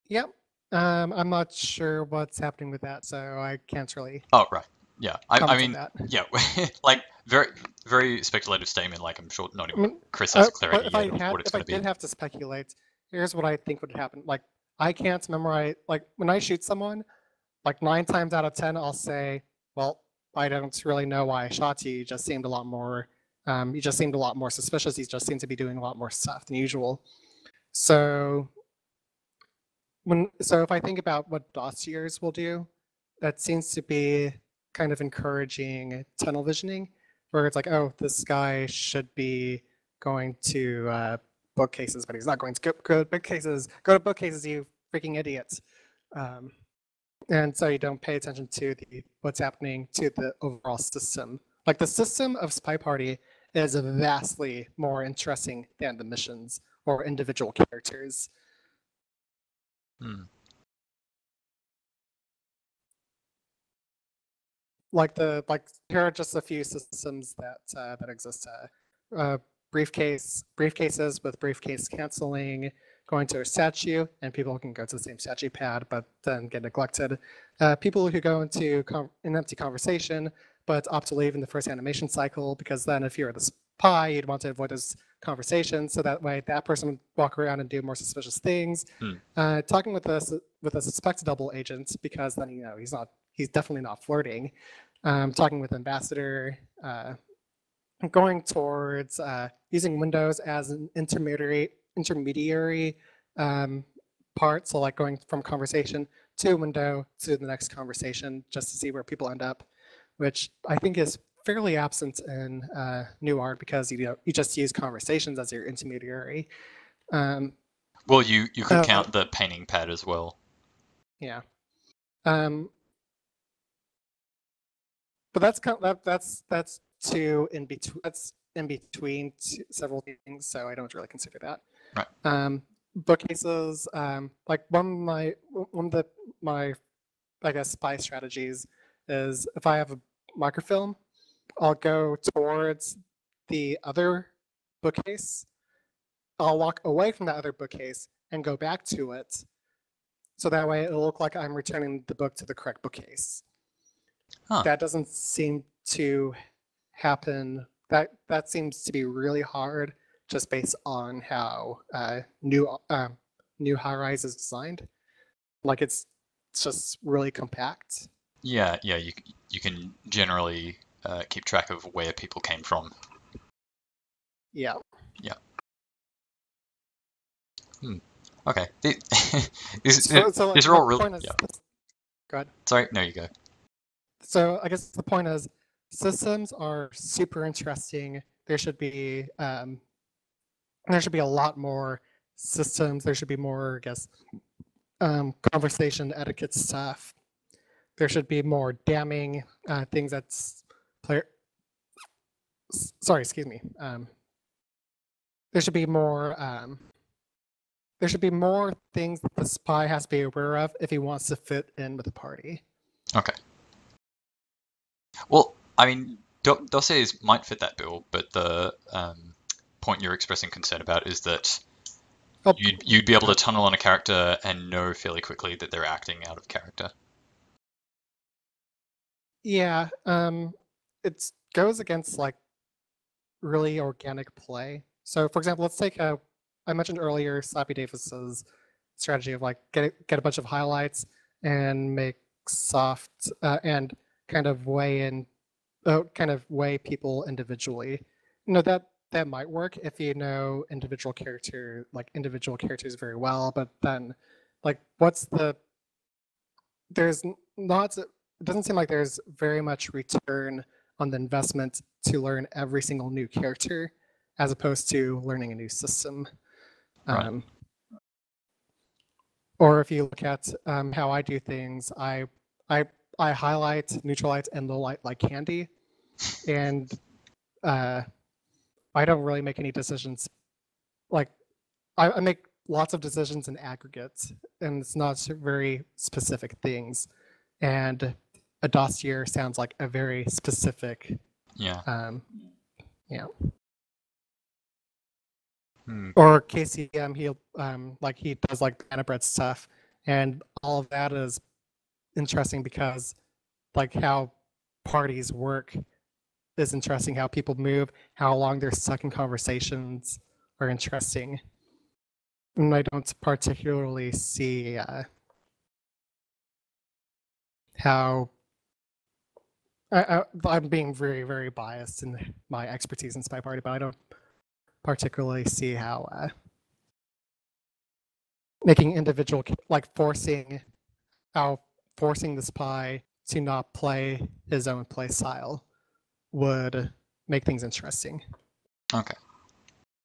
Yep. I'm not sure what's happening with that, so I can't really. Oh, right. Yeah. I mean, that. yeah, like very, very speculative statement. Like I'm sure not even Chris has a clear idea of what it's going to be. If I did have to speculate, here's what I think would happen. Like, I can't memorize, like, when I shoot someone, like 9 times out of 10, I'll say, well, I don't really know why I shot you. You just seemed a lot more suspicious. You just seemed to be doing a lot more stuff than usual. So if I think about what dossiers will do, that seems to be kind of encouraging tunnel visioning. where it's like, oh, this guy should be going to bookcases, but he's not going to go to bookcases. Go to bookcases, you freaking idiots. And so you don't pay attention to what's happening to the overall system. Like the system of Spy Party is vastly more interesting than the missions or individual characters. Like here are just a few systems that exist. Briefcases with briefcase canceling, going to a statue, and people can go to the same statue pad, but then get neglected. People who go into an empty conversation, but opt to leave in the first animation cycle, because then if you're the spy, you'd want to avoid those conversations, so that way that person would walk around and do more suspicious things. Talking with a suspected double agent, because then he's definitely not flirting. Talking with ambassador, going towards using Windows as an intermediary part, so like going from conversation to window to the next conversation just to see where people end up, which I think is fairly absent in new art, because you just use conversations as your intermediary. Well, you could count the painting pad as well. Yeah. But that's in between several things, so I don't really consider that. Right. Bookcases, like one of my I guess spy strategies is, if I have a microfilm, I'll go towards the other bookcase. I'll walk away from that other bookcase and go back to it, so that way it'll look like I'm returning the book to the correct bookcase. That doesn't seem to happen. That seems to be really hard, just based on how new high-rise is designed. Like it's just really compact. Yeah. You can generally keep track of where people came from. Yeah. Okay. These like, are all really. Go ahead. Sorry. No, you go. So I guess the point is, systems are super interesting. There should be a lot more systems. There should be more, I guess, conversation etiquette stuff. There should be more damning things that's player. Sorry, excuse me. There should be more. There should be more things that the spy has to be aware of if he wants to fit in with the party. Okay. Well, I mean, dossiers might fit that bill, but the point you're expressing concern about is that you'd be able to tunnel on a character and know fairly quickly that they're acting out of character. Yeah, it goes against like really organic play. So, for example, let's take I mentioned earlier Slappy Davis's strategy of like get a bunch of highlights and make soft and kind of weigh people individually. That might work if you know individual characters very well, but then like it doesn't seem like there's very much return on the investment to learn every single new character, as opposed to learning a new system. Right. Or if you look at how I do things, I highlight, neutralize, and low light like candy, and I don't really make any decisions. Like I make lots of decisions in aggregate, and it's not very specific things. And a dossier sounds like a very specific. Yeah. Yeah. Or KCM, he does like banana bread stuff, and all of that is interesting because like how parties work is interesting, how people move, how long they're stuck in conversations are interesting. And I don't particularly see how I'm being very, very biased in my expertise in Spy Party, but I don't particularly see how making individual, like forcing the spy to not play his own play style would make things interesting. Okay.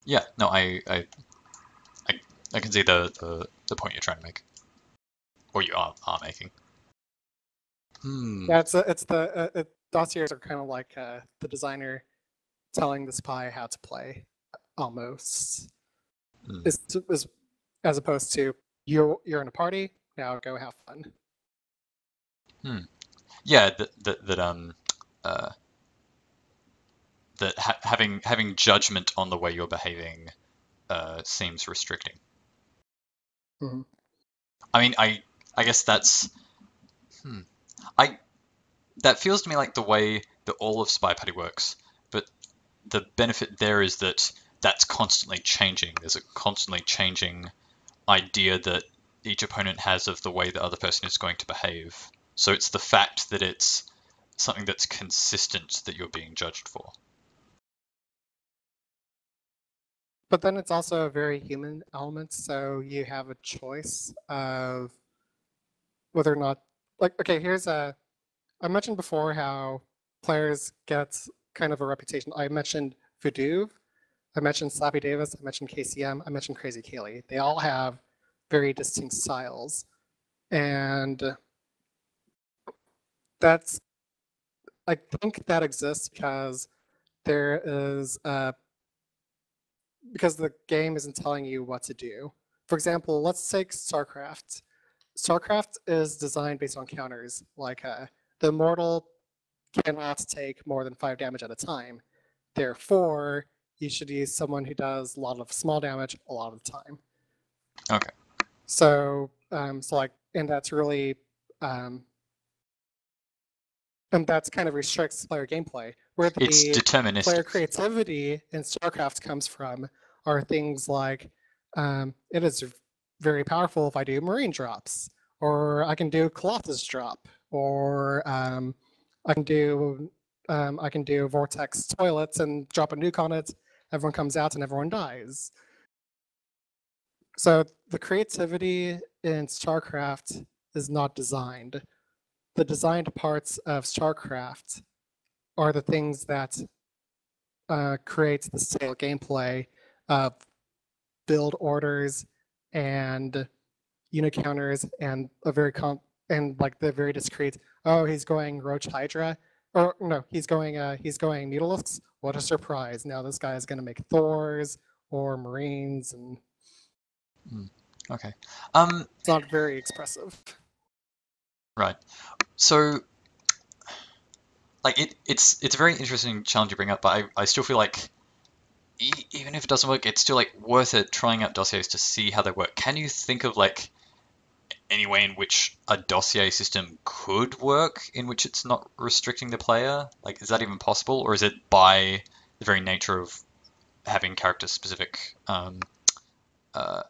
Yeah. No, I can see the point you're trying to make, or you are making. Yeah, dossiers are kind of like the designer telling the spy how to play, almost. Is as opposed to you're in a party, now go have fun. Yeah, having judgment on the way you're behaving seems restricting. Mm-hmm. I mean, I guess that's that feels to me like the way that all of Spy Party works, but the benefit there is that that's constantly changing. There's a constantly changing idea that each opponent has of the way the other person is going to behave. So it's the fact that it's something that's consistent that you're being judged for. But then it's also a very human element, so you have a choice of whether or not, like, okay, I mentioned before how players get kind of a reputation. I mentioned Voodoo, I mentioned Slappy Davis, I mentioned KCM, I mentioned Crazy Kaylee. They all have very distinct styles. And I think that exists because because the game isn't telling you what to do. For example, let's take StarCraft. StarCraft is designed based on counters. Like the Immortal cannot take more than 5 damage at a time. Therefore, you should use someone who does a lot of small damage a lot of the time. Okay. So, and that's really, and that's kind of restricts player gameplay. Where It's the deterministic. player creativity in StarCraft comes from are things like, it is very powerful if I do Marine drops, or I can do Colossus drop, or I can do Vortex toilets and drop a nuke on it. Everyone comes out and everyone dies. So the creativity in StarCraft is not designed. The designed parts of StarCraft are the things that create the stale gameplay of build orders and unit counters and the very discrete. Oh, he's going Roach Hydra, or no, he's going Mutalisks. What a surprise! Now this guy is going to make Thors or Marines, and Okay. it's not very expressive. Right. So, like, it's a very interesting challenge you bring up, but I still feel like even if it doesn't work, it's still like worth it trying out dossiers to see how they work. Can you think of like any way in which a dossier system could work in which it's not restricting the player? Like, is that even possible, or is it by the very nature of having character-specific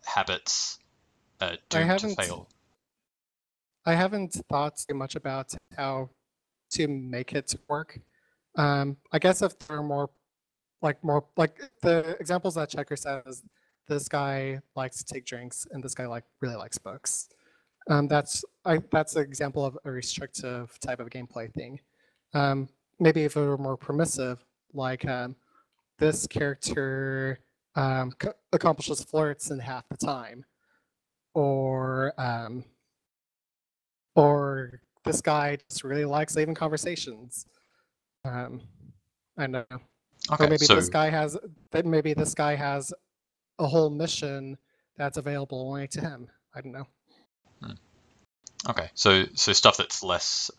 habits doomed to fail? I haven't thought too much about how to make it work. I guess if there are more like the examples that Checker says, this guy likes to take drinks and this guy really likes books. That's an example of a restrictive type of gameplay thing. Maybe if it were more permissive, like this character accomplishes flirts in half the time, or this guy just really likes leaving conversations. I don't know. Okay, Or maybe so this guy has a whole mission that's available only to him. I don't know. okay, so stuff that's less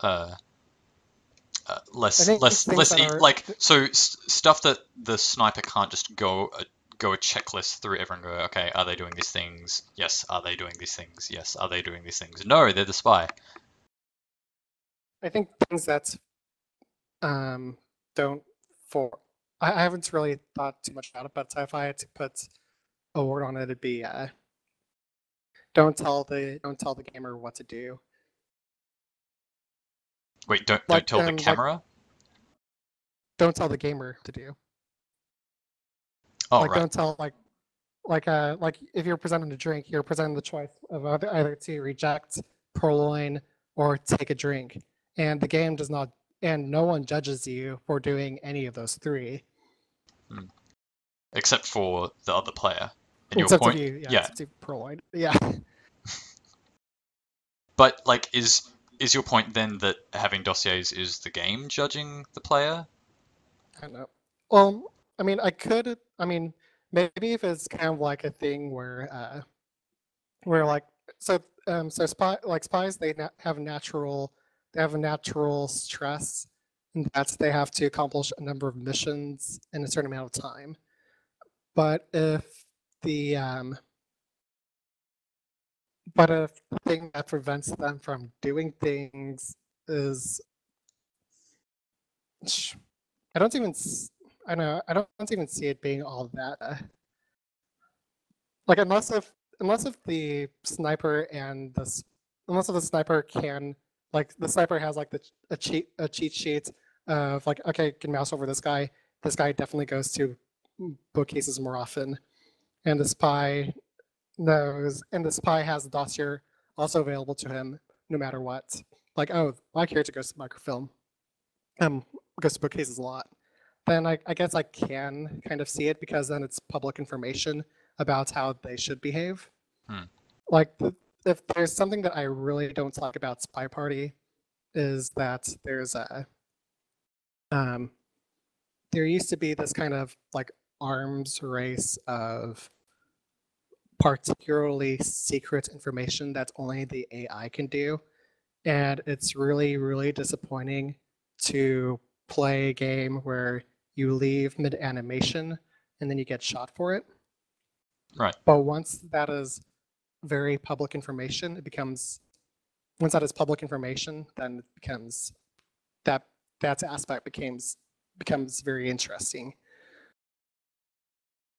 stuff that the sniper can't just go a checklist through everyone and go, okay, are they doing these things? Yes. Are they doing these things? Yes. Are they doing these things? No, they're the spy. I think things that don't for I haven't really thought too much about it, but if I had to put a word on it, it'd be don't tell the gamer what to do. Wait, don't tell the camera? Don't tell the gamer to do. Oh, like right. Don't tell like if you're presenting a drink, you're presenting the choice of either to reject, purloin, or take a drink, and the game does not and no one judges you for doing any of those three. Except for the other player. And your Except point, if you, yeah. except if you purloined. Yeah. But like, is your point then that having dossiers is the game judging the player? I don't know. Well, I mean, maybe if it's kind of like a thing where like, so spies, they have a natural stress, and that's they have to accomplish a number of missions in a certain amount of time. But if the thing that prevents them from doing things is, I don't even see it being all that like unless if the sniper and unless if the sniper can, like, the sniper has like a cheat sheet of like, okay, can mouse over this guy definitely goes to bookcases more often, and the spy knows, and the spy has the dossier also available to him no matter what. Like, oh, my character goes to microfilm, goes to bookcases a lot. Then I guess I can kind of see it, because then it's public information about how they should behave. Like, if there's something that I really don't like about Spy Party, is that there's there used to be this kind of like arms race of particularly secret information that only the AI can do, and it's really, really disappointing to play a game where you leave mid animation and then you get shot for it. Right. But once that is very public information, once that is public information, then it becomes that aspect becomes very interesting.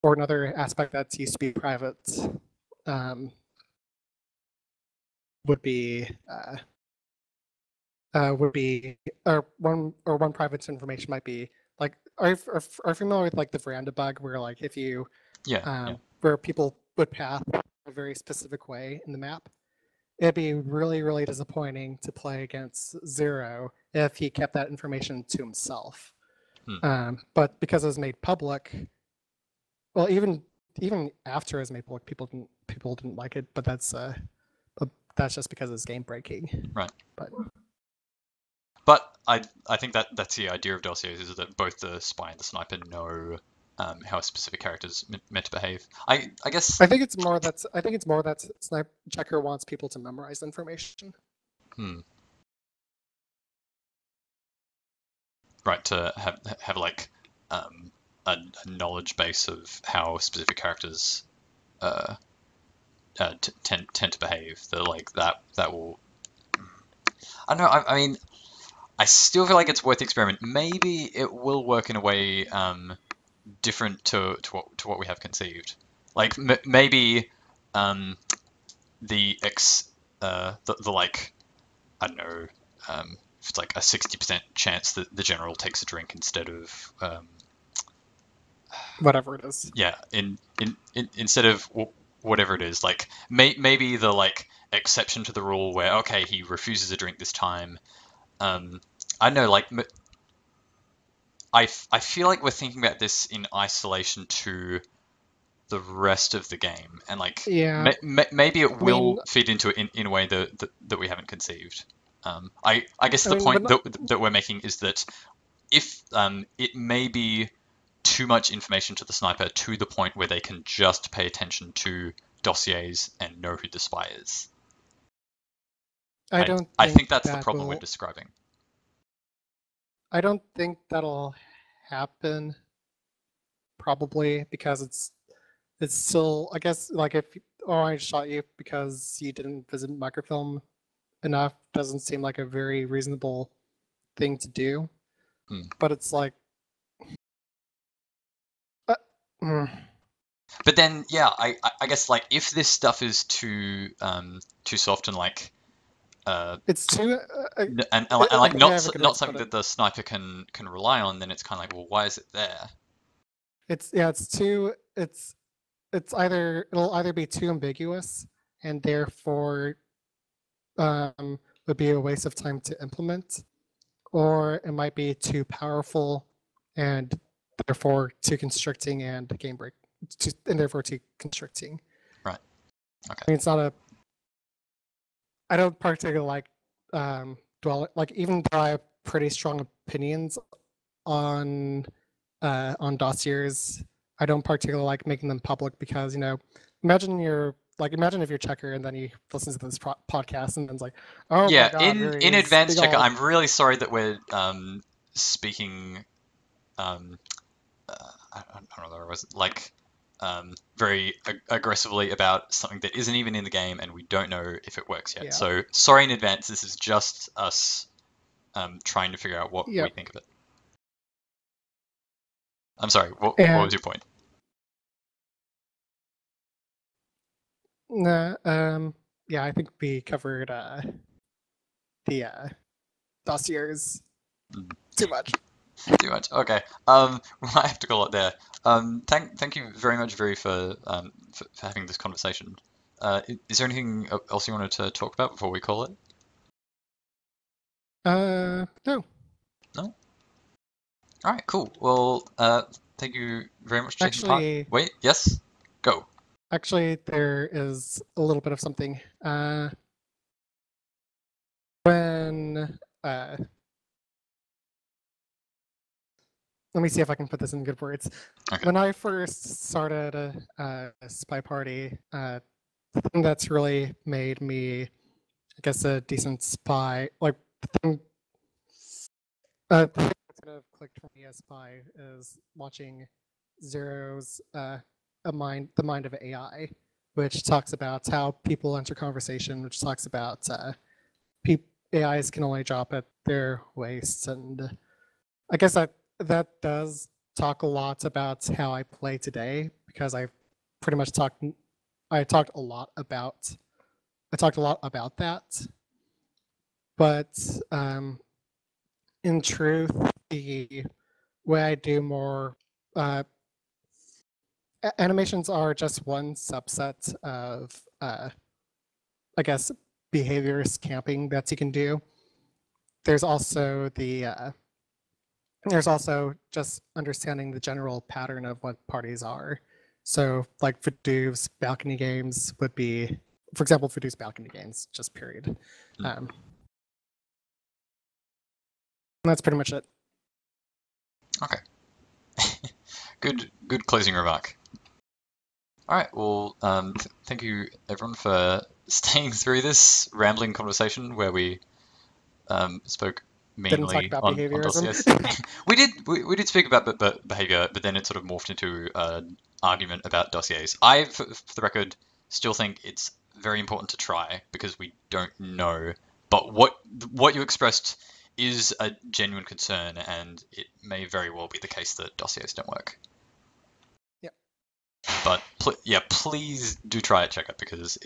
Or another aspect that used to be private would be one private information might be like, are you familiar with like the veranda bug, where like if you where people would path a very specific way in the map? It'd be really, really disappointing to play against Zero if he kept that information to himself. But because it was made public, well, even after it was made public, people didn't like it. But that's just because it's game breaking. Right. But I think that's the idea of dossiers, is that both the spy and the sniper know how a specific character is meant to behave. I guess I think it's more that Sniper Checker wants people to memorize information. Right, to have like a knowledge base of how specific characters tend to behave. That like that will. I don't know. I mean, I still feel like it's worth the experiment. Maybe it will work in a way different to what we have conceived. Like maybe the like, I don't know, if it's like a 60% chance that the general takes a drink instead of whatever it is. Yeah, instead of whatever it is, like maybe the like exception to the rule where, okay, he refuses a drink this time. I don't know, like I feel like we're thinking about this in isolation to the rest of the game, and like maybe it will feed into it in a way that we haven't conceived. I guess the point that we're making is that if it may be too much information to the sniper to the point where they can just pay attention to dossiers and know who the spy is. I think that's the problem we're describing. I don't think that'll happen, probably, because it's still, I guess, like, if I shot you because you didn't visit microfilm enough doesn't seem like a very reasonable thing to do. But it's like but then I guess, like, if this stuff is too soft and like it's too and like not something that the sniper can rely on, then it's kind of like, well, why is it there? It'll either be too ambiguous and therefore would be a waste of time to implement, or it might be too powerful and therefore too constricting and game break, and therefore too constricting. Right. I Okay. mean, it's not a. I don't particularly like even though I have pretty strong opinions on dossiers, I don't particularly like making them public because, imagine if you're Checker and then you listen to this podcast and then it's like, oh Yeah, my God, here he in is, advance, big Checker, ol'. I'm really sorry that we're speaking I don't know what it was like very aggressively about something that isn't even in the game and we don't know if it works yet. Yeah. So sorry in advance. This is just us trying to figure out what we Yep. think of it. I'm sorry. What And was your point? yeah, I think we covered the dossiers Mm, too much. Too much. Okay. We might have to call it there. Thank you very much, Viri, for having this conversation. Is there anything else you wanted to talk about before we call it? No. No? All right, cool. Well, thank you very much for taking part. Actually, Wait, yes? Go. there is a little bit of something. When let me see if I can put this in good words. Okay. When I first started Spy Party, the thing that's really made me, I guess, a decent spy, like the thing that's kind of clicked for me as spy is watching Zero's the mind of AI, which talks about how people enter conversation, which talks about AIs can only drop at their waist, and I guess that does talk a lot about how I play today because I pretty much talked a lot about that, but in truth, the way I do more animations are just one subset of I guess behaviorist camping that you can do. There's also just understanding the general pattern of what parties are. So like Vidoo's balcony games would be, for example, Vidoo's balcony games, just period. And that's pretty much it. Okay. Good closing remark. All right. Well, thank you everyone for staying through this rambling conversation where we spoke Didn't talk mainly about on behaviorism. dossiers. We did speak about behavior, but then it sort of morphed into an argument about dossiers. I, for the record, still think it's very important to try because we don't know. But what you expressed is a genuine concern, and it may very well be the case that dossiers don't work. Yep. But yeah, please do try it, check it, because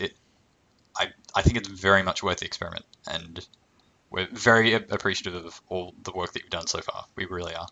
I think it's very much worth the experiment, and we're very appreciative of all the work that you've done so far. We really are.